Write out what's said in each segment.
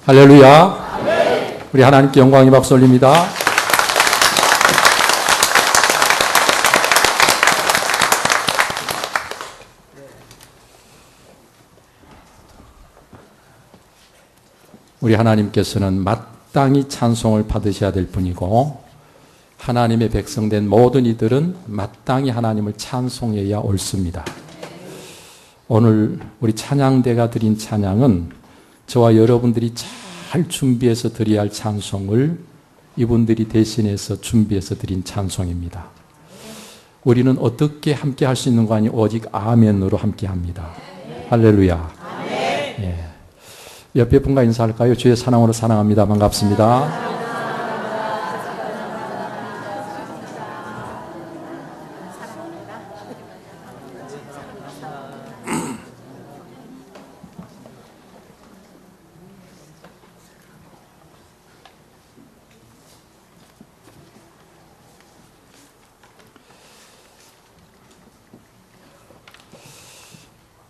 할렐루야. 우리 하나님께 영광의 박수 올립니다. 우리 하나님께서는 마땅히 찬송을 받으셔야 될 분이고, 하나님의 백성된 모든 이들은 마땅히 하나님을 찬송해야 옳습니다. 오늘 우리 찬양대가 드린 찬양은 저와 여러분들이 잘 준비해서 드려야 할 찬송을 이분들이 대신해서 준비해서 드린 찬송입니다. 우리는 어떻게 함께 할 수 있는 거 아니 오직 아멘으로 함께 합니다. 할렐루야. 예. 옆에 분과 인사할까요? 주의 사랑으로 사랑합니다. 반갑습니다.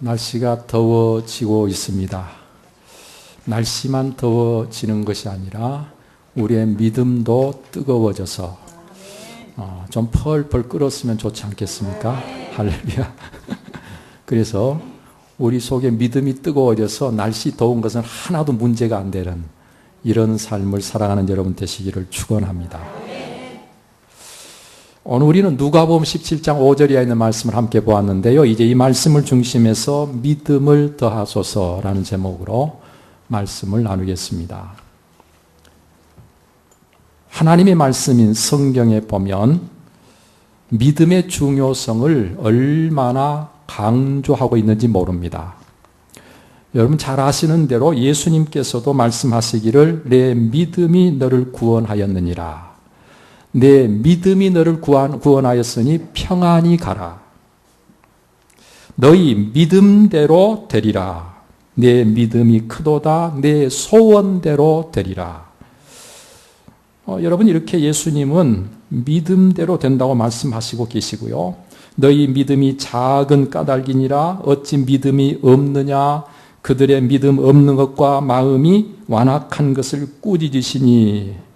날씨가 더워지고 있습니다. 날씨만 더워지는 것이 아니라 우리의 믿음도 뜨거워져서 좀 펄펄 끓었으면 좋지 않겠습니까? 할렐루야. 그래서 우리 속에 믿음이 뜨거워져서 날씨 더운 것은 하나도 문제가 안 되는 이런 삶을 살아가는 여러분 되시기를 축원합니다. 오늘 우리는 누가복음 17장 5절에 있는 말씀을 함께 보았는데요. 이제 이 말씀을 중심해서 믿음을 더하소서라는 제목으로 말씀을 나누겠습니다. 하나님의 말씀인 성경에 보면 믿음의 중요성을 얼마나 강조하고 있는지 모릅니다. 여러분 잘 아시는 대로 예수님께서도 말씀하시기를 내 믿음이 너를 구원하였느니라. 내 믿음이 너를 구원하였으니 평안히 가라. 너희 믿음대로 되리라. 내 믿음이 크도다. 내 소원대로 되리라. 여러분 이렇게 예수님은 믿음대로 된다고 말씀하시고 계시고요. 너희 믿음이 작은 까닭이니라. 어찌 믿음이 없느냐. 그들의 믿음 없는 것과 마음이 완악한 것을 꾸짖으시니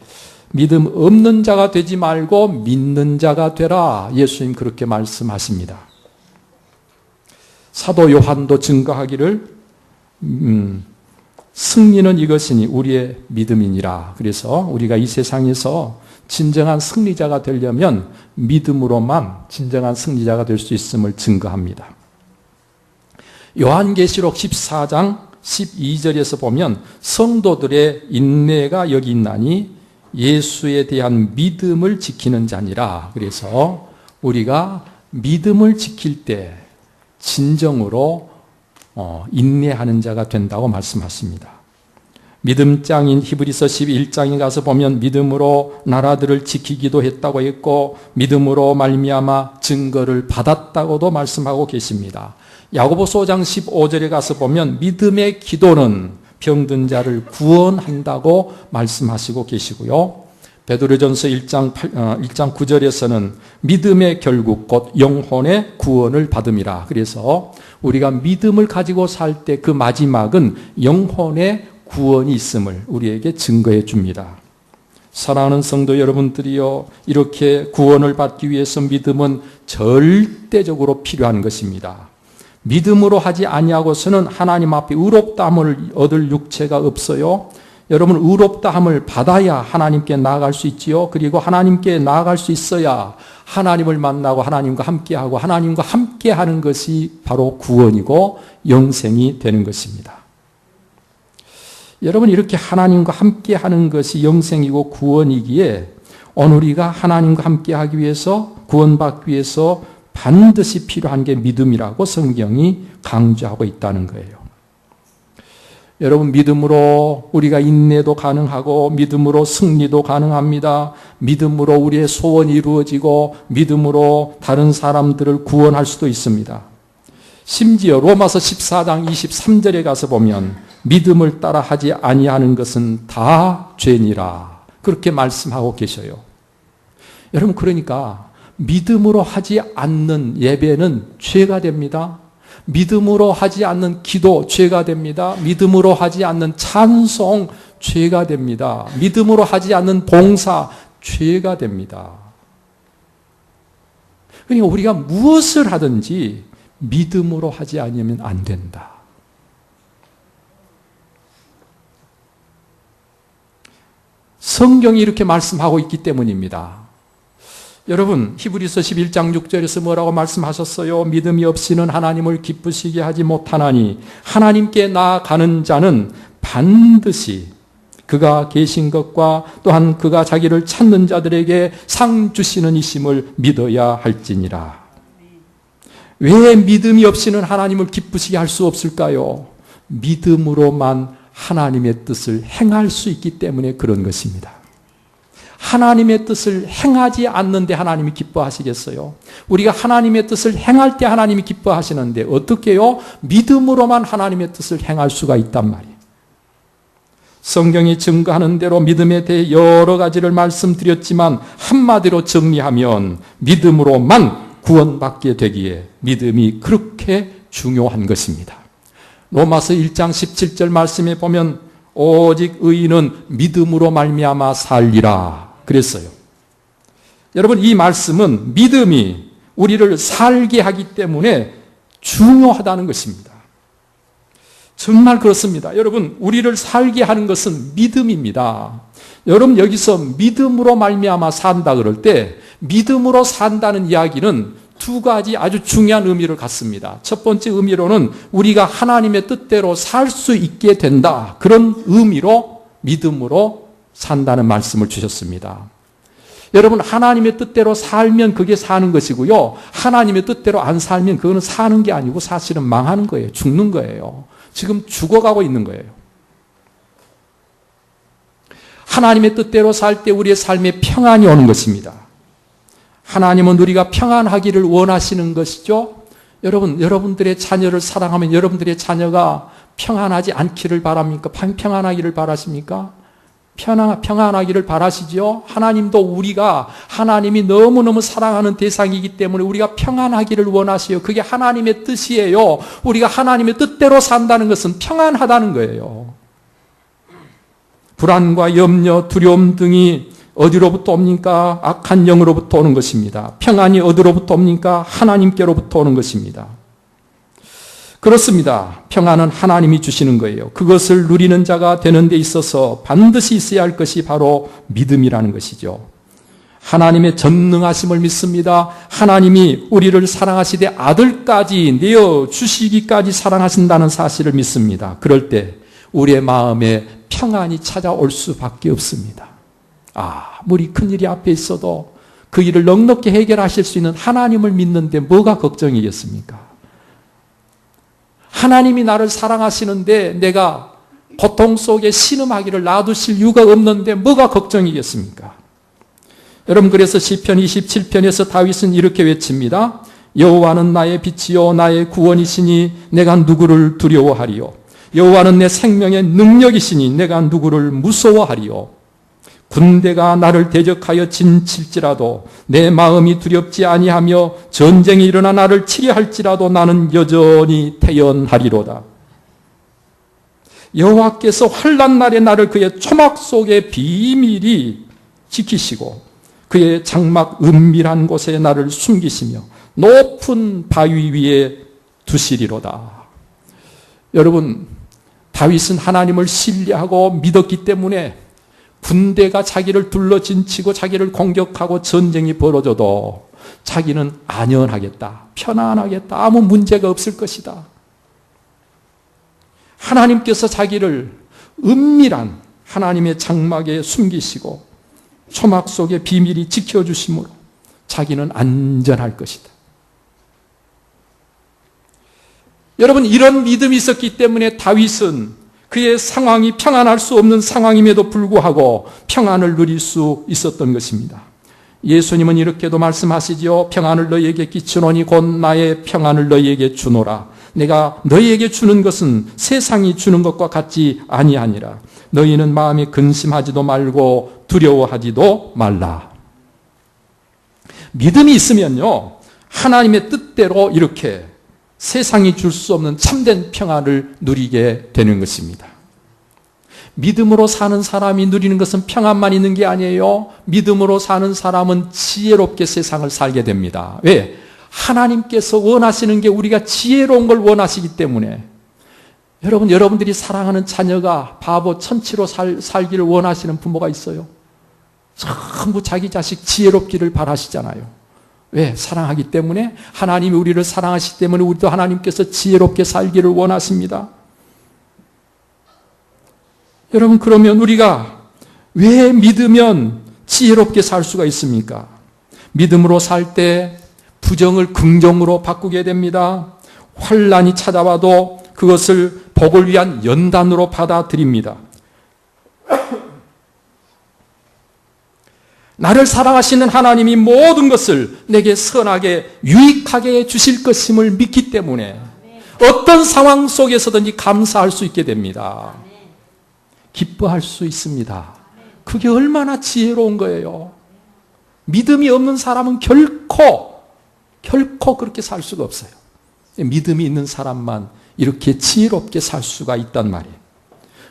믿음 없는 자가 되지 말고 믿는 자가 되라. 예수님 그렇게 말씀하십니다. 사도 요한도 증거하기를 승리는 이것이니 우리의 믿음이니라. 그래서 우리가 이 세상에서 진정한 승리자가 되려면 믿음으로만 진정한 승리자가 될 수 있음을 증거합니다. 요한계시록 14장 12절에서 보면 성도들의 인내가 여기 있나니 예수에 대한 믿음을 지키는 자니라. 그래서 우리가 믿음을 지킬 때 진정으로 인내하는 자가 된다고 말씀하십니다. 믿음장인 히브리서 11장에 가서 보면 믿음으로 나라들을 지키기도 했다고 했고 믿음으로 말미암아 증거를 받았다고도 말씀하고 계십니다. 야고보서 5장 15절에 가서 보면 믿음의 기도는 병든 자를 구원한다고 말씀하시고 계시고요. 베드로전서 1장 9절에서는 믿음의 결국 곧 영혼의 구원을 받음이라. 그래서 우리가 믿음을 가지고 살 때 그 마지막은 영혼의 구원이 있음을 우리에게 증거해 줍니다. 사랑하는 성도 여러분들이요, 이렇게 구원을 받기 위해서 믿음은 절대적으로 필요한 것입니다. 믿음으로 하지 아니하고서는 하나님 앞에 의롭다함을 얻을 육체가 없어요. 여러분 의롭다함을 받아야 하나님께 나아갈 수 있지요. 그리고 하나님께 나아갈 수 있어야 하나님을 만나고 하나님과 함께하고 하나님과 함께하는 것이 바로 구원이고 영생이 되는 것입니다. 여러분 이렇게 하나님과 함께하는 것이 영생이고 구원이기에 오늘 우리가 하나님과 함께하기 위해서 구원받기 위해서 반드시 필요한 게 믿음이라고 성경이 강조하고 있다는 거예요. 여러분 믿음으로 우리가 인내도 가능하고 믿음으로 승리도 가능합니다. 믿음으로 우리의 소원이 이루어지고 믿음으로 다른 사람들을 구원할 수도 있습니다. 심지어 로마서 14장 23절에 가서 보면 믿음을 따라 하지 아니하는 것은 다 죄니라. 그렇게 말씀하고 계셔요. 여러분 그러니까 믿음으로 하지 않는 예배는 죄가 됩니다. 믿음으로 하지 않는 기도 죄가 됩니다. 믿음으로 하지 않는 찬송 죄가 됩니다. 믿음으로 하지 않는 봉사, 죄가 됩니다. 그러니까 우리가 무엇을 하든지 믿음으로 하지 않으면 안 된다. 성경이 이렇게 말씀하고 있기 때문입니다. 여러분, 히브리서 11장 6절에서 뭐라고 말씀하셨어요? 믿음이 없이는 하나님을 기쁘시게 하지 못하나니 하나님께 나아가는 자는 반드시 그가 계신 것과 또한 그가 자기를 찾는 자들에게 상 주시는 이심을 믿어야 할지니라. 왜 믿음이 없이는 하나님을 기쁘시게 할 수 없을까요? 믿음으로만 하나님의 뜻을 행할 수 있기 때문에 그런 것입니다. 하나님의 뜻을 행하지 않는데 하나님이 기뻐하시겠어요? 우리가 하나님의 뜻을 행할 때 하나님이 기뻐하시는데 어떻게 해요? 믿음으로만 하나님의 뜻을 행할 수가 있단 말이에요. 성경이 증거하는 대로 믿음에 대해 여러 가지를 말씀드렸지만 한마디로 정리하면 믿음으로만 구원받게 되기에 믿음이 그렇게 중요한 것입니다. 로마서 1장 17절 말씀에 보면 오직 의인은 믿음으로 말미암아 살리라 그랬어요. 여러분, 이 말씀은 믿음이 우리를 살게 하기 때문에 중요하다는 것입니다. 정말 그렇습니다. 여러분, 우리를 살게 하는 것은 믿음입니다. 여러분, 여기서 믿음으로 말미암아 산다 그럴 때 믿음으로 산다는 이야기는 두 가지 아주 중요한 의미를 갖습니다. 첫 번째 의미로는 우리가 하나님의 뜻대로 살 수 있게 된다. 그런 의미로 믿음으로 산다는 말씀을 주셨습니다. 여러분, 하나님의 뜻대로 살면 그게 사는 것이고요. 하나님의 뜻대로 안 살면 그거는 사는 게 아니고 사실은 망하는 거예요. 죽는 거예요. 지금 죽어가고 있는 거예요. 하나님의 뜻대로 살 때 우리의 삶에 평안이 오는 것입니다. 하나님은 우리가 평안하기를 원하시는 것이죠. 여러분, 여러분들의 자녀를 사랑하면 여러분들의 자녀가 평안하지 않기를 바랍니까? 평안하기를 바라십니까? 평안하기를 바라시죠? 하나님도 우리가 하나님이 너무너무 사랑하는 대상이기 때문에 우리가 평안하기를 원하시요. 그게 하나님의 뜻이에요. 우리가 하나님의 뜻대로 산다는 것은 평안하다는 거예요. 불안과 염려, 두려움 등이 어디로부터 옵니까? 악한 영으로부터 오는 것입니다. 평안이 어디로부터 옵니까? 하나님께로부터 오는 것입니다. 그렇습니다. 평안은 하나님이 주시는 거예요. 그것을 누리는 자가 되는 데 있어서 반드시 있어야 할 것이 바로 믿음이라는 것이죠. 하나님의 전능하심을 믿습니다. 하나님이 우리를 사랑하시되 아들까지 내어 주시기까지 사랑하신다는 사실을 믿습니다. 그럴 때 우리의 마음에 평안이 찾아올 수밖에 없습니다. 아무리 큰일이 앞에 있어도 그 일을 넉넉히 해결하실 수 있는 하나님을 믿는데 뭐가 걱정이겠습니까? 하나님이 나를 사랑하시는데 내가 고통 속에 신음하기를 놔두실 이유가 없는데 뭐가 걱정이겠습니까? 여러분, 그래서 시편 27편에서 다윗은 이렇게 외칩니다. 여호와는 나의 빛이요 나의 구원이시니 내가 누구를 두려워하리요. 여호와는 내 생명의 능력이시니 내가 누구를 무서워하리요. 군대가 나를 대적하여 진칠지라도 내 마음이 두렵지 아니하며 전쟁이 일어나 나를 치려 할지라도 나는 여전히 태연하리로다. 여호와께서 환난 날에 나를 그의 초막 속에 비밀히 지키시고 그의 장막 은밀한 곳에 나를 숨기시며 높은 바위 위에 두시리로다. 여러분, 다윗은 하나님을 신뢰하고 믿었기 때문에 군대가 자기를 둘러진치고 자기를 공격하고 전쟁이 벌어져도 자기는 안연하겠다, 편안하겠다, 아무 문제가 없을 것이다. 하나님께서 자기를 은밀한 하나님의 장막에 숨기시고 초막 속에 비밀히 지켜주심으로 자기는 안전할 것이다. 여러분, 이런 믿음이 있었기 때문에 다윗은 그의 상황이 평안할 수 없는 상황임에도 불구하고 평안을 누릴 수 있었던 것입니다. 예수님은 이렇게도 말씀하시지요. 평안을 너희에게 끼치노니 곧 나의 평안을 너희에게 주노라. 내가 너희에게 주는 것은 세상이 주는 것과 같지 아니하니라. 너희는 마음에 근심하지도 말고 두려워하지도 말라. 믿음이 있으면요, 하나님의 뜻대로 이렇게 세상이 줄 수 없는 참된 평안을 누리게 되는 것입니다. 믿음으로 사는 사람이 누리는 것은 평안만 있는 게 아니에요. 믿음으로 사는 사람은 지혜롭게 세상을 살게 됩니다. 왜? 하나님께서 원하시는 게 우리가 지혜로운 걸 원하시기 때문에. 여러분들이 사랑하는 자녀가 바보 천치로 살기를 원하시는 부모가 있어요. 전부 자기 자식 지혜롭기를 바라시잖아요. 왜? 사랑하기 때문에. 하나님이 우리를 사랑하시기 때문에 우리도 하나님께서 지혜롭게 살기를 원하십니다. 여러분, 그러면 우리가 왜 믿으면 지혜롭게 살 수가 있습니까? 믿음으로 살 때 부정을 긍정으로 바꾸게 됩니다. 환난이 찾아와도 그것을 복을 위한 연단으로 받아들입니다. 나를 사랑하시는 하나님이 모든 것을 내게 선하게 유익하게 주실 것임을 믿기 때문에 어떤 상황 속에서든지 감사할 수 있게 됩니다. 기뻐할 수 있습니다. 그게 얼마나 지혜로운 거예요. 믿음이 없는 사람은 결코 그렇게 살 수가 없어요. 믿음이 있는 사람만 이렇게 지혜롭게 살 수가 있단 말이에요.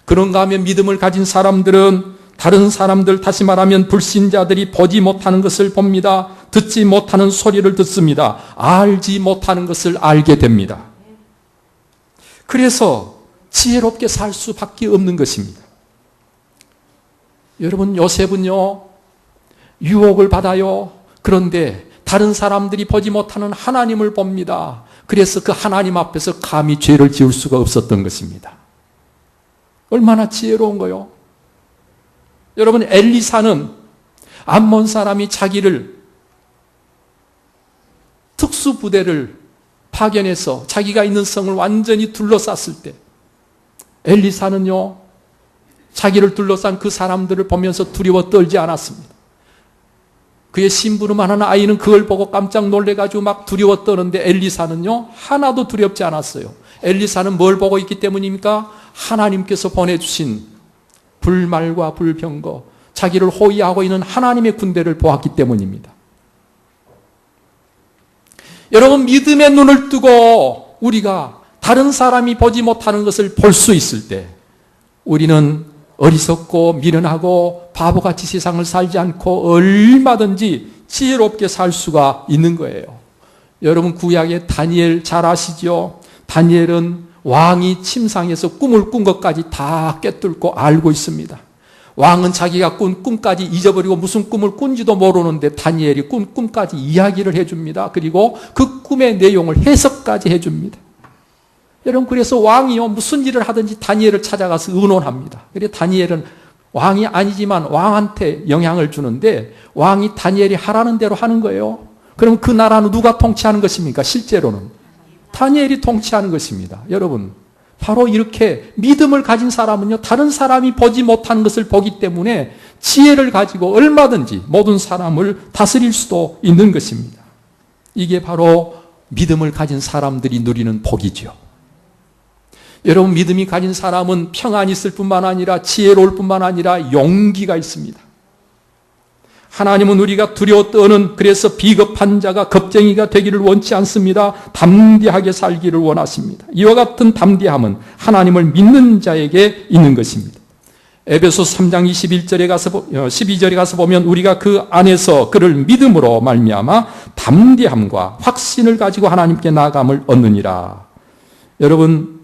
그런가 하면 믿음을 가진 사람들은 다른 사람들, 다시 말하면 불신자들이 보지 못하는 것을 봅니다. 듣지 못하는 소리를 듣습니다. 알지 못하는 것을 알게 됩니다. 그래서 지혜롭게 살 수밖에 없는 것입니다. 여러분, 요셉은요, 유혹을 받아요. 그런데 다른 사람들이 보지 못하는 하나님을 봅니다. 그래서 그 하나님 앞에서 감히 죄를 지을 수가 없었던 것입니다. 얼마나 지혜로운 거요. 여러분, 엘리사는 암몬 사람이 자기를 특수부대를 파견해서 자기가 있는 성을 완전히 둘러쌌을 때 엘리사는요, 자기를 둘러싼 그 사람들을 보면서 두려워 떨지 않았습니다. 그의 심부름하는 아이는 그걸 보고 깜짝 놀래가지고 막 두려워 떠는데 엘리사는요, 하나도 두렵지 않았어요. 엘리사는 뭘 보고 있기 때문입니까? 하나님께서 보내주신 불말과 불병거, 자기를 호위하고 있는 하나님의 군대를 보았기 때문입니다. 여러분, 믿음의 눈을 뜨고 우리가 다른 사람이 보지 못하는 것을 볼 수 있을 때 우리는 어리석고 미련하고 바보같이 세상을 살지 않고 얼마든지 지혜롭게 살 수가 있는 거예요. 여러분, 구약의 다니엘 잘 아시죠? 다니엘은 왕이 침상에서 꿈을 꾼 것까지 다 꿰뚫고 알고 있습니다. 왕은 자기가 꾼 꿈까지 잊어버리고 무슨 꿈을 꾼지도 모르는데 다니엘이 꾼 꿈까지 이야기를 해줍니다. 그리고 그 꿈의 내용을 해석까지 해줍니다. 여러분, 그래서 왕이요, 무슨 일을 하든지 다니엘을 찾아가서 의논합니다. 그래서 다니엘은 왕이 아니지만 왕한테 영향을 주는데 왕이 다니엘이 하라는 대로 하는 거예요. 그럼 그 나라는 누가 통치하는 것입니까? 실제로는 다니엘이 통치하는 것입니다. 여러분, 바로 이렇게 믿음을 가진 사람은요, 다른 사람이 보지 못하는 것을 보기 때문에 지혜를 가지고 얼마든지 모든 사람을 다스릴 수도 있는 것입니다. 이게 바로 믿음을 가진 사람들이 누리는 복이죠. 여러분, 믿음이 가진 사람은 평안이 있을 뿐만 아니라 지혜로울 뿐만 아니라 용기가 있습니다. 하나님은 우리가 두려워 떠는, 그래서 비겁한 자가 겁쟁이가 되기를 원치 않습니다. 담대하게 살기를 원하십니다. 이와 같은 담대함은 하나님을 믿는 자에게 있는 것입니다. 에베소 3장 12절에 가서 보면 우리가 그 안에서 그를 믿음으로 말미암아 담대함과 확신을 가지고 하나님께 나아감을 얻느니라. 여러분,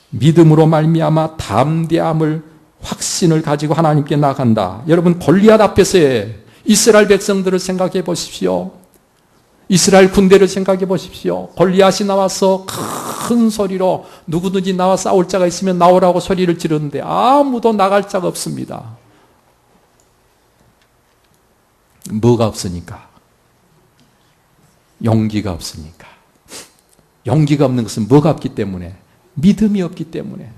믿음으로 말미암아 담대함을, 확신을 가지고 하나님께 나아간다. 여러분, 골리앗 앞에서의 이스라엘 백성들을 생각해 보십시오. 이스라엘 군대를 생각해 보십시오. 골리앗이 나와서 큰 소리로 누구든지 나와 싸울 자가 있으면 나오라고 소리를 지르는데 아무도 나갈 자가 없습니다. 뭐가 없으니까? 용기가 없으니까. 용기가 없는 것은 뭐가 없기 때문에? 믿음이 없기 때문에.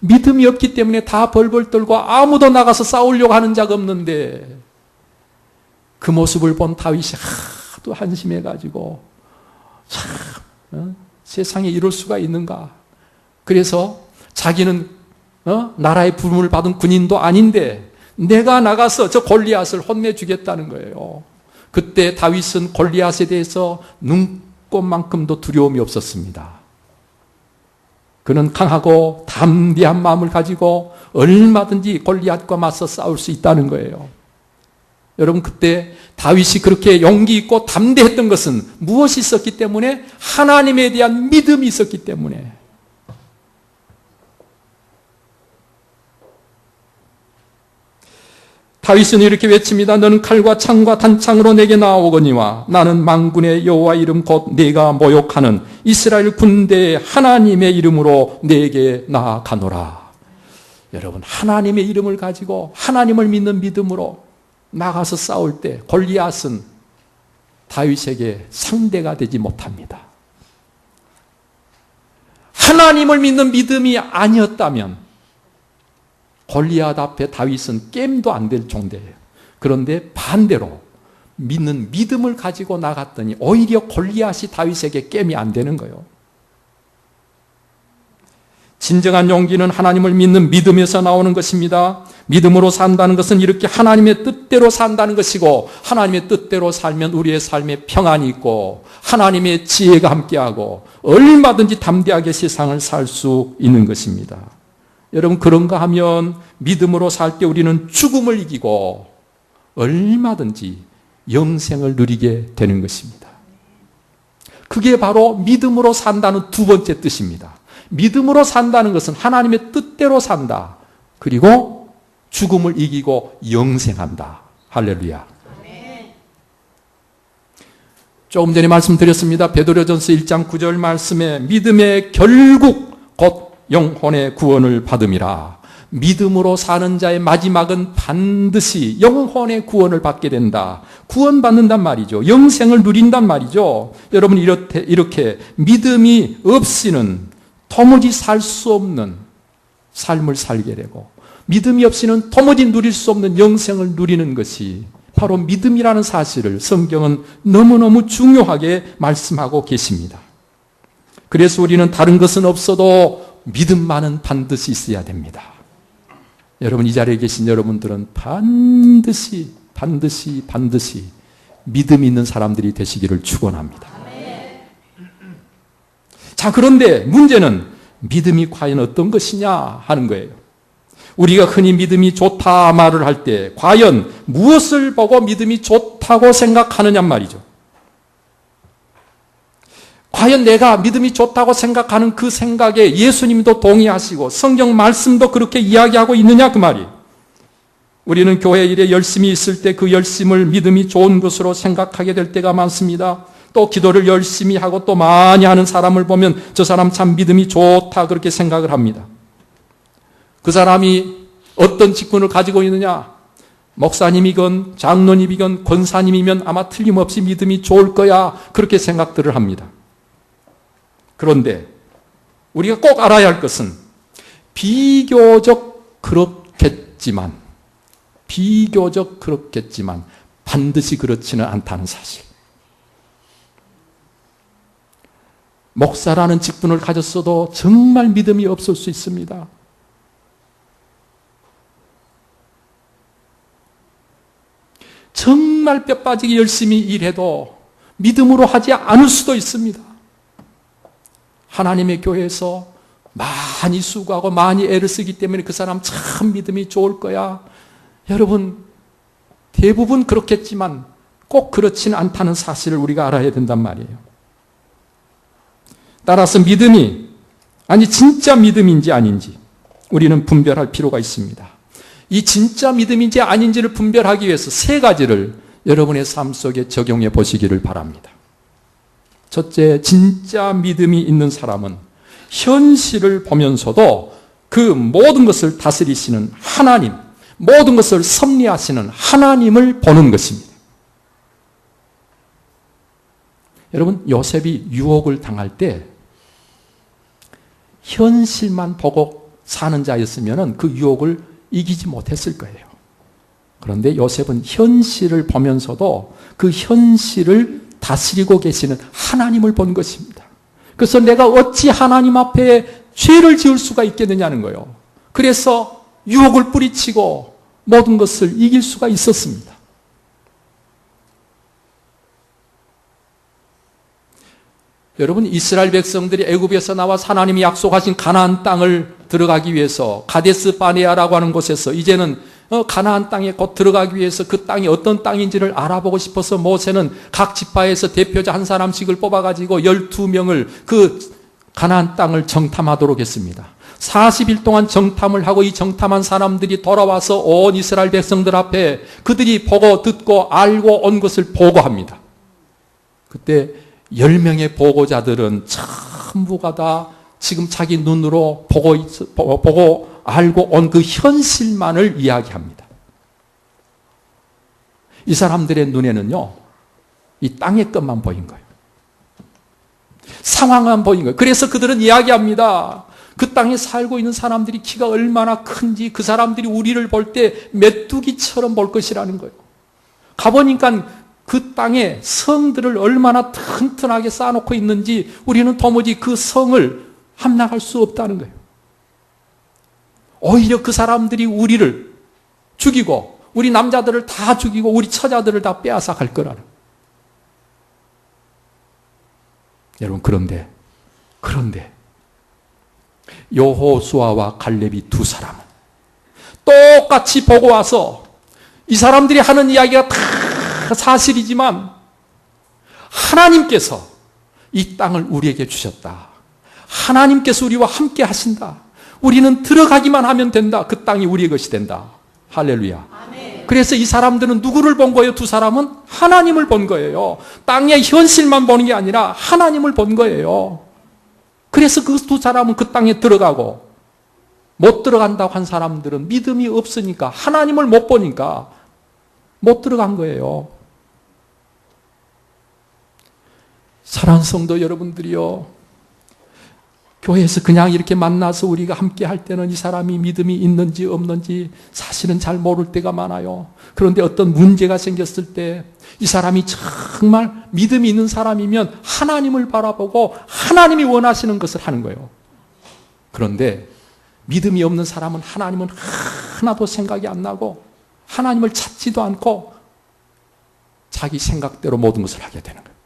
믿음이 없기 때문에 다 벌벌 떨고 아무도 나가서 싸우려고 하는 자가 없는데, 그 모습을 본 다윗이 하도 한심해가지고 참 세상에 이럴 수가 있는가. 그래서 자기는 나라의 부름을 받은 군인도 아닌데 내가 나가서 저 골리앗을 혼내주겠다는 거예요. 그때 다윗은 골리앗에 대해서 눈꼽만큼도 두려움이 없었습니다. 그는 강하고 담대한 마음을 가지고 얼마든지 골리앗과 맞서 싸울 수 있다는 거예요. 여러분, 그때 다윗이 그렇게 용기 있고 담대했던 것은 무엇이 있었기 때문에? 하나님에 대한 믿음이 있었기 때문에. 다윗은 이렇게 외칩니다. 너는 칼과 창과 단창으로 내게 나오거니와 나는 만군의 여호와 이름 곧 네가 모욕하는 이스라엘 군대의 하나님의 이름으로 내게 나아가노라. 여러분, 하나님의 이름을 가지고 하나님을 믿는 믿음으로 나가서 싸울 때 골리앗은 다윗에게 상대가 되지 못합니다. 하나님을 믿는 믿음이 아니었다면 골리앗 앞에 다윗은 게임도 안 될 정도예요. 그런데 반대로 믿는 믿음을 가지고 나갔더니 오히려 골리앗이 다윗에게 게임이 안 되는 거예요. 진정한 용기는 하나님을 믿는 믿음에서 나오는 것입니다. 믿음으로 산다는 것은 이렇게 하나님의 뜻대로 산다는 것이고, 하나님의 뜻대로 살면 우리의 삶에 평안이 있고 하나님의 지혜가 함께하고 얼마든지 담대하게 세상을 살 수 있는 것입니다. 여러분, 그런가 하면 믿음으로 살 때 우리는 죽음을 이기고 얼마든지 영생을 누리게 되는 것입니다. 그게 바로 믿음으로 산다는 두 번째 뜻입니다. 믿음으로 산다는 것은 하나님의 뜻대로 산다. 그리고 죽음을 이기고 영생한다. 할렐루야. 조금 전에 말씀드렸습니다. 베드로전서 1장 9절 말씀에 믿음의 결국 곧 영혼의 구원을 받음이라. 믿음으로 사는 자의 마지막은 반드시 영혼의 구원을 받게 된다. 구원받는단 말이죠. 영생을 누린단 말이죠. 여러분, 이렇게 믿음이 없이는 도무지 살 수 없는 삶을 살게 되고, 믿음이 없이는 도무지 누릴 수 없는 영생을 누리는 것이 바로 믿음이라는 사실을 성경은 너무너무 중요하게 말씀하고 계십니다. 그래서 우리는 다른 것은 없어도 믿음만은 반드시 있어야 됩니다. 여러분, 이 자리에 계신 여러분들은 반드시 믿음이 있는 사람들이 되시기를 축원합니다. 자, 그런데 문제는 믿음이 과연 어떤 것이냐 하는 거예요. 우리가 흔히 믿음이 좋다 말을 할 때 과연 무엇을 보고 믿음이 좋다고 생각하느냐 말이죠. 과연 내가 믿음이 좋다고 생각하는 그 생각에 예수님도 동의하시고 성경 말씀도 그렇게 이야기하고 있느냐 그 말이에요. 우리는 교회 일에 열심히 있을 때 그 열심을 믿음이 좋은 것으로 생각하게 될 때가 많습니다. 또 기도를 열심히 하고 또 많이 하는 사람을 보면 저 사람 참 믿음이 좋다 그렇게 생각을 합니다. 그 사람이 어떤 직분을 가지고 있느냐, 목사님이건 장로님이건 권사님이면 아마 틀림없이 믿음이 좋을 거야 그렇게 생각들을 합니다. 그런데 우리가 꼭 알아야 할 것은 비교적 그렇겠지만 반드시 그렇지는 않다는 사실. 목사라는 직분을 가졌어도 정말 믿음이 없을 수 있습니다. 정말 뼈 빠지게 열심히 일해도 믿음으로 하지 않을 수도 있습니다. 하나님의 교회에서 많이 수고하고 많이 애를 쓰기 때문에 그 사람 참 믿음이 좋을 거야. 여러분, 대부분 그렇겠지만 꼭 그렇지는 않다는 사실을 우리가 알아야 된단 말이에요. 따라서 믿음이 진짜 믿음인지 아닌지 우리는 분별할 필요가 있습니다. 이 진짜 믿음인지 아닌지를 분별하기 위해서 세 가지를 여러분의 삶 속에 적용해 보시기를 바랍니다. 첫째, 진짜 믿음이 있는 사람은 현실을 보면서도 그 모든 것을 다스리시는 하나님, 모든 것을 섭리하시는 하나님을 보는 것입니다. 여러분, 요셉이 유혹을 당할 때 현실만 보고 사는 자였으면 그 유혹을 이기지 못했을 거예요. 그런데 요셉은 현실을 보면서도 그 현실을 다스리고 계시는 하나님을 본 것입니다. 그래서 내가 어찌 하나님 앞에 죄를 지을 수가 있겠느냐는 거예요. 그래서 유혹을 뿌리치고 모든 것을 이길 수가 있었습니다. 여러분, 이스라엘 백성들이 애굽에서 나와 하나님이 약속하신 가나안 땅을 들어가기 위해서 가데스 바네아라고 하는 곳에서 이제는 가나안 땅에 곧 들어가기 위해서 그 땅이 어떤 땅인지를 알아보고 싶어서 모세는 각 지파에서 대표자 한 사람씩을 뽑아가지고 12명을 그 가나안 땅을 정탐하도록 했습니다. 40일 동안 정탐을 하고 이 정탐한 사람들이 돌아와서 온 이스라엘 백성들 앞에 그들이 보고 듣고 알고 온 것을 보고합니다. 그때 10명의 보고자들은 전부가 다 지금 자기 눈으로 보고 알고 온 그 현실만을 이야기합니다. 이 사람들의 눈에는요, 이 땅의 것만 보인 거예요. 상황만 보인 거예요. 그래서 그들은 이야기합니다. 그 땅에 살고 있는 사람들이 키가 얼마나 큰지 그 사람들이 우리를 볼 때 메뚜기처럼 볼 것이라는 거예요. 가보니까 그 땅에 성들을 얼마나 튼튼하게 쌓아놓고 있는지 우리는 도무지 그 성을 함락할 수 없다는 거예요. 오히려 그 사람들이 우리를 죽이고 우리 남자들을 다 죽이고 우리 처자들을 다 빼앗아 갈 거라는. 여러분, 그런데 여호수아와 갈렙이 두 사람은 똑같이 보고 와서 이 사람들이 하는 이야기가 다 사실이지만 하나님께서 이 땅을 우리에게 주셨다. 하나님께서 우리와 함께 하신다. 우리는 들어가기만 하면 된다. 그 땅이 우리의 것이 된다. 할렐루야. 아멘. 그래서 이 사람들은 누구를 본 거예요? 두 사람은 하나님을 본 거예요. 땅의 현실만 보는 게 아니라 하나님을 본 거예요. 그래서 그 두 사람은 그 땅에 들어가고 못 들어간다고 한 사람들은 믿음이 없으니까 하나님을 못 보니까 못 들어간 거예요. 사랑하는 성도 여러분들이요, 교회에서 그냥 이렇게 만나서 우리가 함께 할 때는 이 사람이 믿음이 있는지 없는지 사실은 잘 모를 때가 많아요. 그런데 어떤 문제가 생겼을 때 이 사람이 정말 믿음이 있는 사람이면 하나님을 바라보고 하나님이 원하시는 것을 하는 거예요. 그런데 믿음이 없는 사람은 하나님은 하나도 생각이 안 나고 하나님을 찾지도 않고 자기 생각대로 모든 것을 하게 되는 거예요.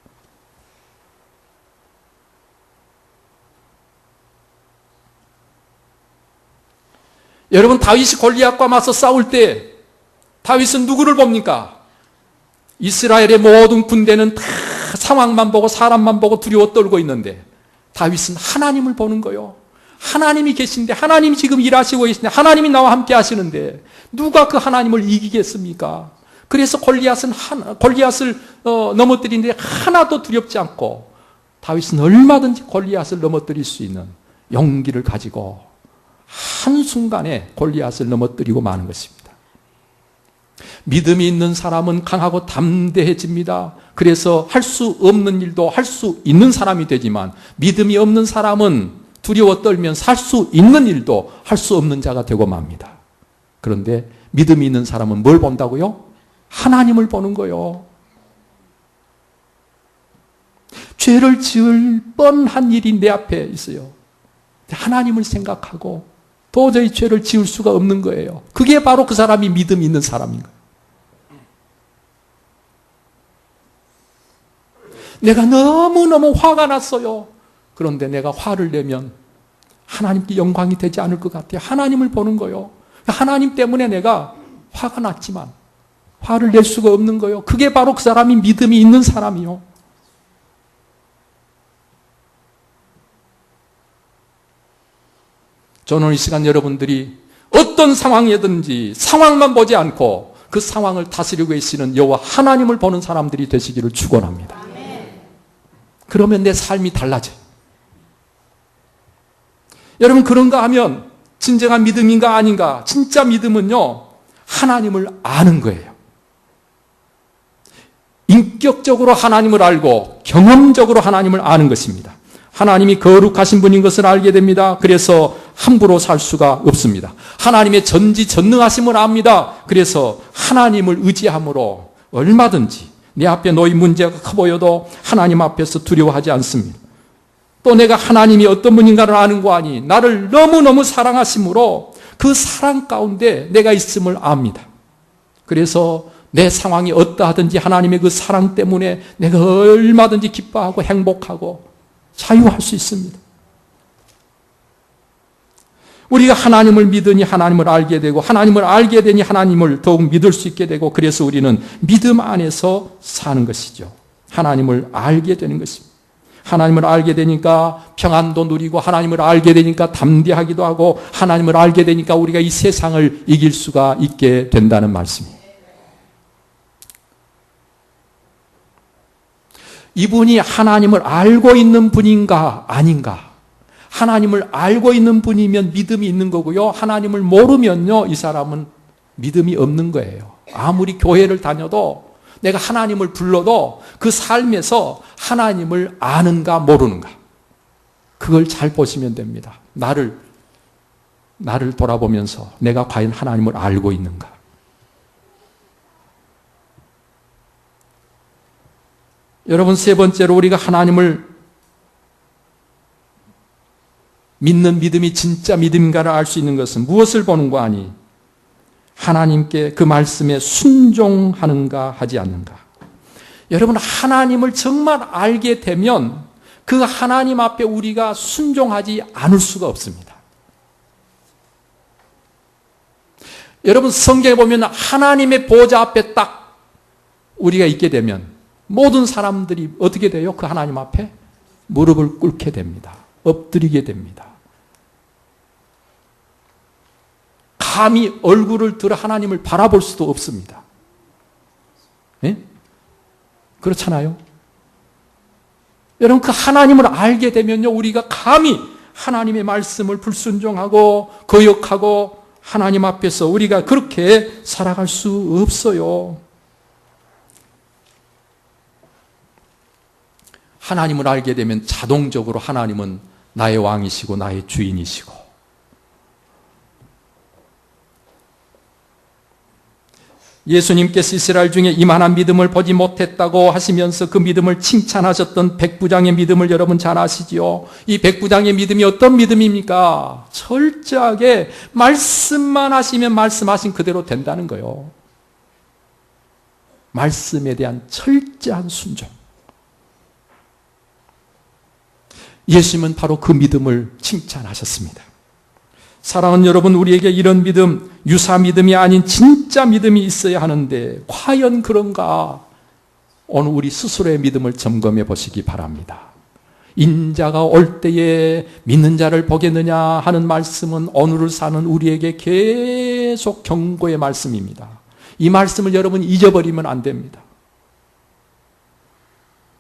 여러분, 다윗이 골리앗과 맞서 싸울 때 다윗은 누구를 봅니까? 이스라엘의 모든 군대는 다 상황만 보고 사람만 보고 두려워 떨고 있는데 다윗은 하나님을 보는 거예요. 하나님이 계신데, 하나님이 지금 일하시고 계신데, 하나님이 나와 함께 하시는데 누가 그 하나님을 이기겠습니까? 그래서 골리앗을 넘어뜨리는데 하나도 두렵지 않고 다윗은 얼마든지 골리앗을 넘어뜨릴 수 있는 용기를 가지고 한순간에 골리앗을 넘어뜨리고 마는 것입니다. 믿음이 있는 사람은 강하고 담대해집니다. 그래서 할 수 없는 일도 할 수 있는 사람이 되지만 믿음이 없는 사람은 두려워 떨면서 할 수 있는 일도 할 수 없는 자가 되고 맙니다. 그런데 믿음이 있는 사람은 뭘 본다고요? 하나님을 보는 거예요. 죄를 지을 뻔한 일이 내 앞에 있어요. 하나님을 생각하고 도저히 죄를 지을 수가 없는 거예요. 그게 바로 그 사람이 믿음이 있는 사람인 거예요. 내가 너무너무 화가 났어요. 그런데 내가 화를 내면 하나님께 영광이 되지 않을 것 같아요. 하나님을 보는 거예요. 하나님 때문에 내가 화가 났지만 화를 낼 수가 없는 거예요. 그게 바로 그 사람이 믿음이 있는 사람이요. 저는 이 시간 여러분들이 어떤 상황이든지 상황만 보지 않고 그 상황을 다스리고 계시는 여호와 하나님을 보는 사람들이 되시기를 축원합니다. 그러면 내 삶이 달라져요. 여러분, 그런가 하면 진정한 믿음인가 아닌가? 진짜 믿음은요, 하나님을 아는 거예요. 인격적으로 하나님을 알고 경험적으로 하나님을 아는 것입니다. 하나님이 거룩하신 분인 것을 알게 됩니다. 그래서 함부로 살 수가 없습니다. 하나님의 전지전능하심을 압니다. 그래서 하나님을 의지함으로 얼마든지 내 앞에 놓인 문제가 커 보여도 하나님 앞에서 두려워하지 않습니다. 또 내가 하나님이 어떤 분인가를 아는 거 아니 나를 너무너무 사랑하심으로 그 사랑 가운데 내가 있음을 압니다. 그래서 내 상황이 어떠하든지 하나님의 그 사랑 때문에 내가 얼마든지 기뻐하고 행복하고 자유할 수 있습니다. 우리가 하나님을 믿으니 하나님을 알게 되고 하나님을 알게 되니 하나님을 더욱 믿을 수 있게 되고 그래서 우리는 믿음 안에서 사는 것이죠. 하나님을 알게 되는 것입니다. 하나님을 알게 되니까 평안도 누리고 하나님을 알게 되니까 담대하기도 하고 하나님을 알게 되니까 우리가 이 세상을 이길 수가 있게 된다는 말씀입니다. 이분이 하나님을 알고 있는 분인가 아닌가? 하나님을 알고 있는 분이면 믿음이 있는 거고요. 하나님을 모르면요, 이 사람은 믿음이 없는 거예요. 아무리 교회를 다녀도 내가 하나님을 불러도 그 삶에서 하나님을 아는가 모르는가. 그걸 잘 보시면 됩니다. 나를 돌아보면서 내가 과연 하나님을 알고 있는가. 여러분, 세 번째로 우리가 하나님을 믿는 믿음이 진짜 믿음인가를 알 수 있는 것은 무엇을 보는 거 아니? 하나님께 그 말씀에 순종하는가 하지 않는가. 여러분, 하나님을 정말 알게 되면 그 하나님 앞에 우리가 순종하지 않을 수가 없습니다. 여러분, 성경에 보면 하나님의 보좌 앞에 딱 우리가 있게 되면 모든 사람들이 어떻게 돼요? 그 하나님 앞에 무릎을 꿇게 됩니다. 엎드리게 됩니다. 감히 얼굴을 들어 하나님을 바라볼 수도 없습니다. 네? 그렇잖아요? 여러분, 그 하나님을 알게 되면요, 우리가 감히 하나님의 말씀을 불순종하고 거역하고 하나님 앞에서 우리가 그렇게 살아갈 수 없어요. 하나님을 알게 되면 자동적으로 하나님은 나의 왕이시고 나의 주인이시고, 예수님께서 이스라엘 중에 이만한 믿음을 보지 못했다고 하시면서 그 믿음을 칭찬하셨던 백부장의 믿음을 여러분 잘 아시지요? 이 백부장의 믿음이 어떤 믿음입니까? 철저하게 말씀만 하시면 말씀하신 그대로 된다는 거예요. 말씀에 대한 철저한 순종. 예수님은 바로 그 믿음을 칭찬하셨습니다. 사랑하는 여러분, 우리에게 이런 믿음, 유사 믿음이 아닌 진짜 믿음이 있어야 하는데 과연 그런가? 오늘 우리 스스로의 믿음을 점검해 보시기 바랍니다. 인자가 올 때에 믿는 자를 보겠느냐 하는 말씀은 오늘을 사는 우리에게 계속 경고의 말씀입니다. 이 말씀을 여러분 잊어버리면 안 됩니다.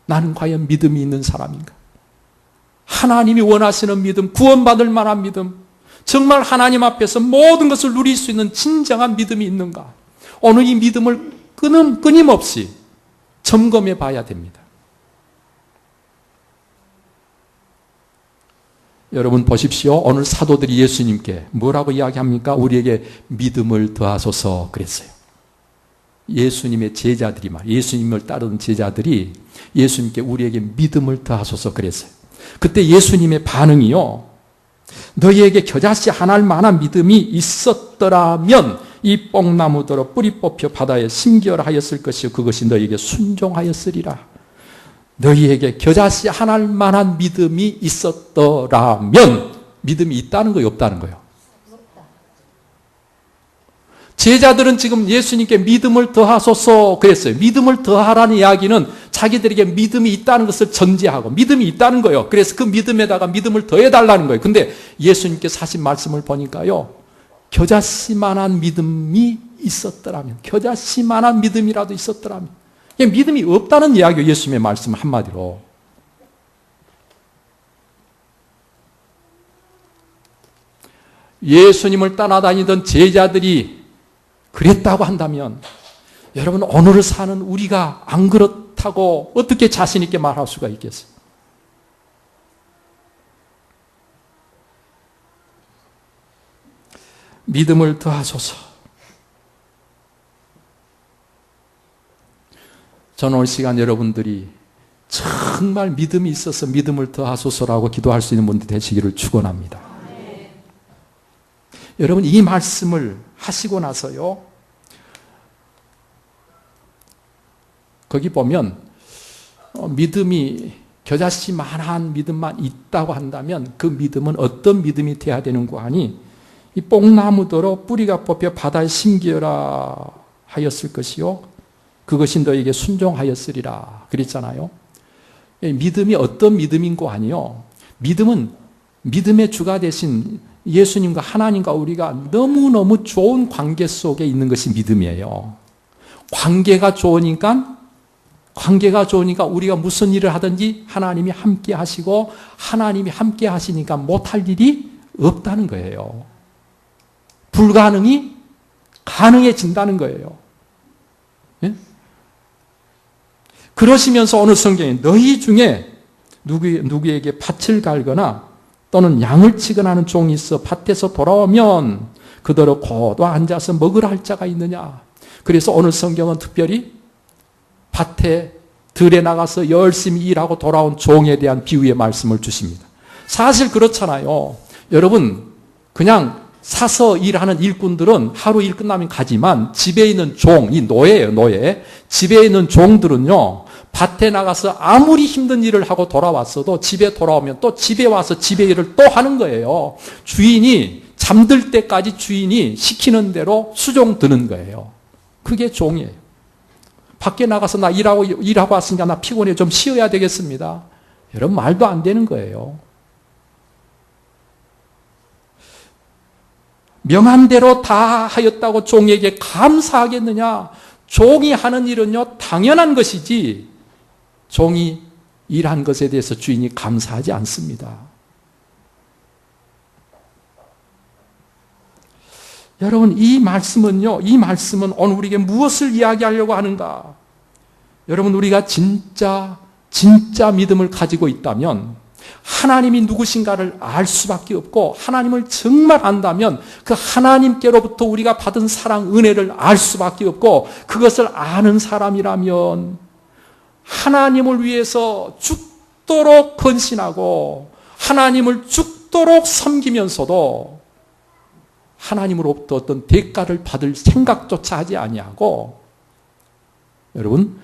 나는 과연 믿음이 있는 사람인가? 하나님이 원하시는 믿음, 구원받을 만한 믿음, 정말 하나님 앞에서 모든 것을 누릴 수 있는 진정한 믿음이 있는가? 오늘 이 믿음을 끊임없이 점검해 봐야 됩니다. 여러분 보십시오. 오늘 사도들이 예수님께 뭐라고 이야기합니까? 우리에게 믿음을 더하소서 그랬어요. 예수님의 제자들이 예수님을 따르는 제자들이 예수님께 우리에게 믿음을 더하소서 그랬어요. 그때 예수님의 반응이요, 너희에게 겨자씨 하나일 만한 믿음이 있었더라면 이 뽕나무더러 뿌리 뽑혀 바다에 심겨하였을 것이요 그것이 너희에게 순종하였으리라. 너희에게 겨자씨 하나일 만한 믿음이 있었더라면, 믿음이 있다는 거예요, 없다는 거예요? 제자들은 지금 예수님께 믿음을 더하소서 그랬어요. 믿음을 더하라는 이야기는 자기들에게 믿음이 있다는 것을 전제하고 믿음이 있다는 거예요. 그래서 그 믿음에다가 믿음을 더해달라는 거예요. 근데 예수님께서 하신 말씀을 보니까요, 겨자씨만한 믿음이 있었더라면, 겨자씨만한 믿음이라도 있었더라면, 믿음이 없다는 이야기예요. 예수님의 말씀 한마디로. 예수님을 따라다니던 제자들이 그랬다고 한다면 여러분, 오늘을 사는 우리가 안 그렇다고 어떻게 자신 있게 말할 수가 있겠어요? 믿음을 더하소서. 저는 오늘 시간 여러분들이 정말 믿음이 있어서 믿음을 더하소서라고 기도할 수 있는 분들 되시기를 축원합니다. 여러분, 이 말씀을 하시고 나서요, 믿음이 겨자씨만한 믿음만 있다고 한다면 그 믿음은 어떤 믿음이 돼야 되는고 하니 이 뽕나무더러 뿌리가 뽑혀 바다에 심기어라 하였을 것이요 그것이 너에게 순종하였으리라 그랬잖아요. 믿음이 어떤 믿음인고 하니요 믿음은 믿음의 주가 되신 예수님과 하나님과 우리가 너무너무 좋은 관계 속에 있는 것이 믿음이에요. 관계가 좋으니까 우리가 무슨 일을 하든지 하나님이 함께 하시고 하나님이 함께 하시니까 못할 일이 없다는 거예요. 불가능이 가능해진다는 거예요. 예? 그러시면서 오늘 성경에 너희 중에 누구에게 밭을 갈거나 또는 양을 치거나 하는 종이 있어 밭에서 돌아오면 그대로 고도 앉아서 먹으라 할 자가 있느냐. 그래서 오늘 성경은 특별히 밭에 들에 나가서 열심히 일하고 돌아온 종에 대한 비유의 말씀을 주십니다. 사실 그렇잖아요. 여러분 그냥 사서 일하는 일꾼들은 하루 일 끝나면 가지만 집에 있는 종, 이 노예예요, 노예. 집에 있는 종들은요. 밭에 나가서 아무리 힘든 일을 하고 돌아왔어도 집에 돌아오면 또 집에 와서 집에 일을 또 하는 거예요. 주인이 잠들 때까지 주인이 시키는 대로 수종 드는 거예요. 그게 종이에요. 밖에 나가서 나 일하고 왔으니까 나 피곤해 좀 쉬어야 되겠습니다. 여러분 말도 안 되는 거예요. 명한 대로 다 하였다고 종에게 감사하겠느냐? 종이 하는 일은요 당연한 것이지 종이 일한 것에 대해서 주인이 감사하지 않습니다. 여러분 이 말씀은 오늘 우리에게 무엇을 이야기하려고 하는가? 여러분 우리가 진짜 믿음을 가지고 있다면 하나님이 누구신가를 알 수밖에 없고 하나님을 정말 안다면 그 하나님께로부터 우리가 받은 사랑, 은혜를 알 수밖에 없고 그것을 아는 사람이라면 하나님을 위해서 죽도록 헌신하고 하나님을 죽도록 섬기면서도 하나님으로부터 어떤 대가를 받을 생각조차 하지 아니하고 여러분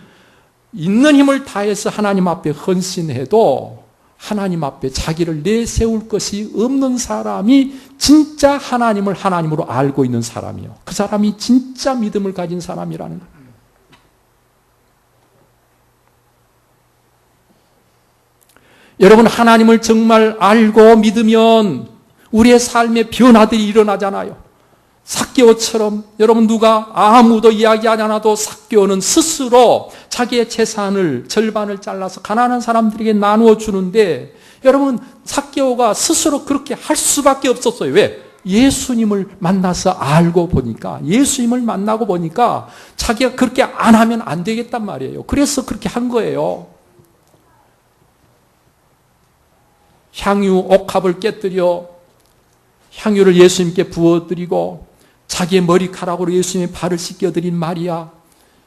있는 힘을 다해서 하나님 앞에 헌신해도 하나님 앞에 자기를 내세울 것이 없는 사람이 진짜 하나님을 하나님으로 알고 있는 사람이요. 그 사람이 진짜 믿음을 가진 사람이라는 거예요. 여러분 하나님을 정말 알고 믿으면 우리의 삶에 변화들이 일어나잖아요. 삭개오처럼 여러분 누가 아무도 이야기하지 않아도 삭개오는 스스로 자기의 재산을 절반을 잘라서 가난한 사람들에게 나누어 주는데 여러분 삭개오가 스스로 그렇게 할 수밖에 없었어요. 왜? 예수님을 만나서 알고 보니까 예수님을 만나고 보니까 자기가 그렇게 안 하면 안 되겠단 말이에요. 그래서 그렇게 한 거예요. 향유 옥합을 깨뜨려 향유를 예수님께 부어드리고 자기의 머리카락으로 예수님의 발을 씻겨드린 마리아.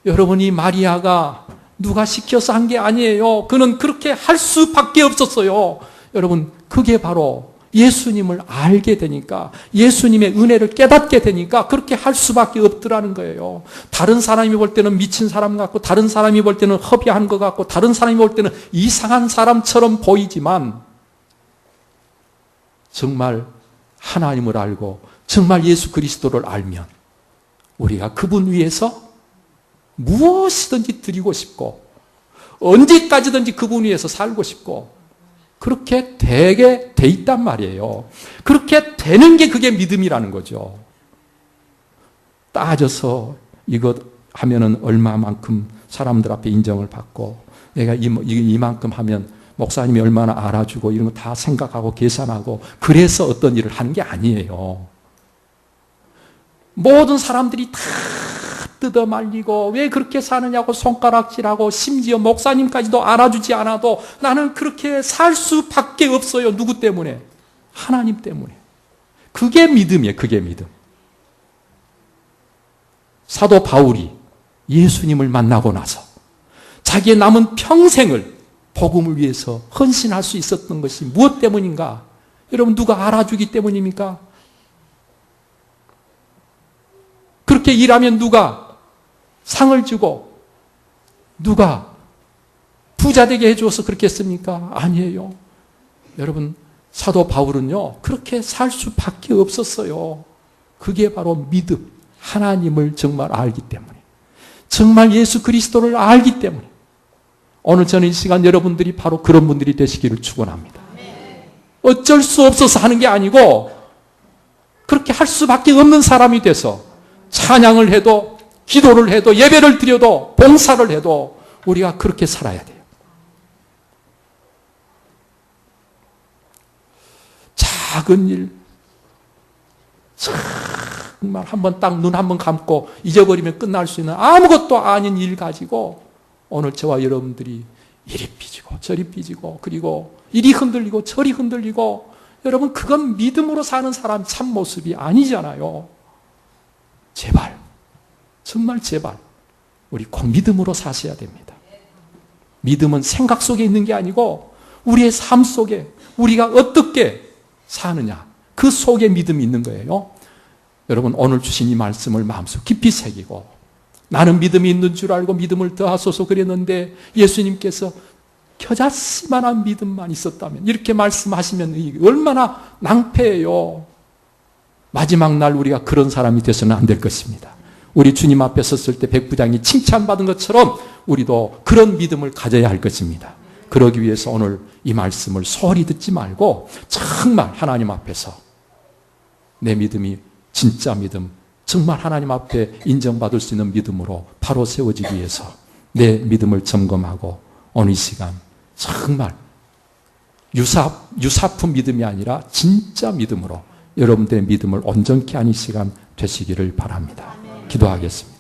여러분 이 마리아가 누가 시켜서 한 게 아니에요. 그는 그렇게 할 수밖에 없었어요. 여러분 그게 바로 예수님을 알게 되니까 예수님의 은혜를 깨닫게 되니까 그렇게 할 수밖에 없더라는 거예요. 다른 사람이 볼 때는 미친 사람 같고 다른 사람이 볼 때는 허비한 것 같고 다른 사람이 볼 때는 이상한 사람처럼 보이지만 정말 하나님을 알고 정말 예수 그리스도를 알면 우리가 그분 위해서 무엇이든지 드리고 싶고 언제까지든지 그분 위해서 살고 싶고 그렇게 되게 돼 있단 말이에요. 그렇게 되는 게 그게 믿음이라는 거죠. 따져서 이것 하면은 얼마만큼 사람들 앞에 인정을 받고 내가 이만큼 하면 목사님이 얼마나 알아주고 이런 거 다 생각하고 계산하고 그래서 어떤 일을 하는 게 아니에요. 모든 사람들이 다 뜯어 말리고 왜 그렇게 사느냐고 손가락질하고 심지어 목사님까지도 알아주지 않아도 나는 그렇게 살 수밖에 없어요. 누구 때문에? 하나님 때문에. 그게 믿음이에요. 그게 믿음. 사도 바울이 예수님을 만나고 나서 자기의 남은 평생을 복음을 위해서 헌신할 수 있었던 것이 무엇 때문인가? 여러분 누가 알아주기 때문입니까? 그렇게 일하면 누가 상을 주고 누가 부자 되게 해줘서 그렇게 했습니까? 아니에요. 여러분, 사도 바울은요, 그렇게 살 수밖에 없었어요. 그게 바로 믿음, 하나님을 정말 알기 때문에, 정말 예수 그리스도를 알기 때문에. 오늘 저는 이 시간 여러분들이 바로 그런 분들이 되시기를 축원합니다. 어쩔 수 없어서 하는 게 아니고 그렇게 할 수밖에 없는 사람이 돼서 찬양을 해도, 기도를 해도, 예배를 드려도, 봉사를 해도 우리가 그렇게 살아야 돼요. 작은 일, 정말 한번 딱 눈 한번 감고 잊어버리면 끝날 수 있는 아무것도 아닌 일 가지고 오늘 저와 여러분들이 이리 삐지고 저리 삐지고, 그리고 이리 흔들리고 저리 흔들리고, 여러분, 그건 믿음으로 사는 사람 참 모습이 아니잖아요. 제발, 정말 제발 우리 꼭 믿음으로 사셔야 됩니다. 믿음은 생각 속에 있는 게 아니고 우리의 삶 속에 우리가 어떻게 사느냐, 그 속에 믿음이 있는 거예요. 여러분, 오늘 주신 이 말씀을 마음속 깊이 새기고, 나는 믿음이 있는 줄 알고 믿음을 더하소서 그랬는데 예수님께서 겨자씨만한 믿음만 있었다면, 이렇게 말씀하시면 이게 얼마나 낭패예요. 마지막 날 우리가 그런 사람이 되서는 안 될 것입니다. 우리 주님 앞에 섰을 때 백부장이 칭찬받은 것처럼 우리도 그런 믿음을 가져야 할 것입니다. 그러기 위해서 오늘 이 말씀을 소홀히 듣지 말고 정말 하나님 앞에서 내 믿음이 진짜 믿음, 정말 하나님 앞에 인정받을 수 있는 믿음으로 바로 세워지기 위해서 내 믿음을 점검하고 오늘 이 시간 정말 유사품 믿음이 아니라 진짜 믿음으로 여러분들의 믿음을 온전케 하는 시간 되시기를 바랍니다. 기도하겠습니다.